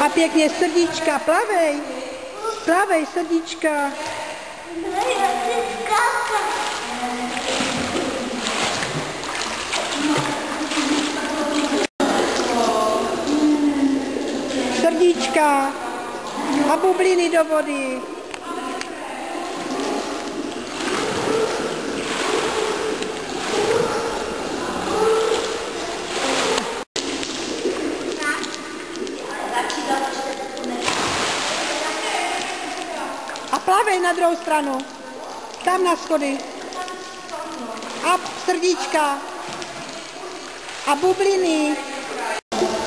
A pěkně srdíčka, plavej. Plavej, srdíčka. Srdíčka a bubliny do vody. A plavej na druhou stranu. Tam na schody. A srdíčka. A bubliny.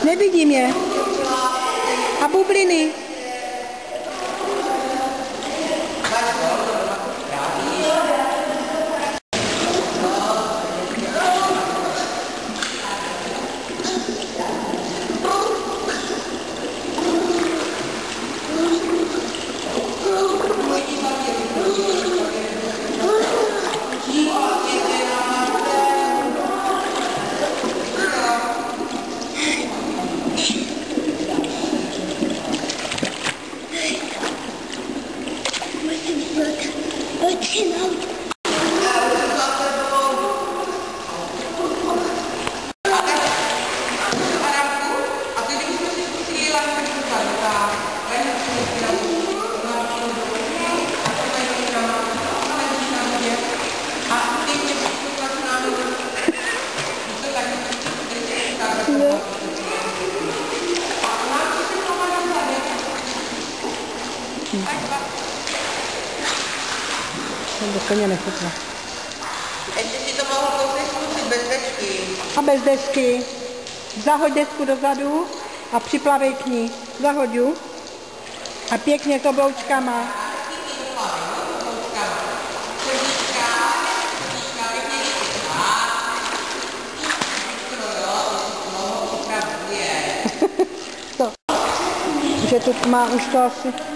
Nevidím je. A bubliny. Do koně nechutná. Ještě si to mohlo koupit zkusit bez desky. A bez desky. Zahoď desku dozadu a připlavej k ní. Zahoďu. A pěkně to bloučkama. To. Že tu má už to asi...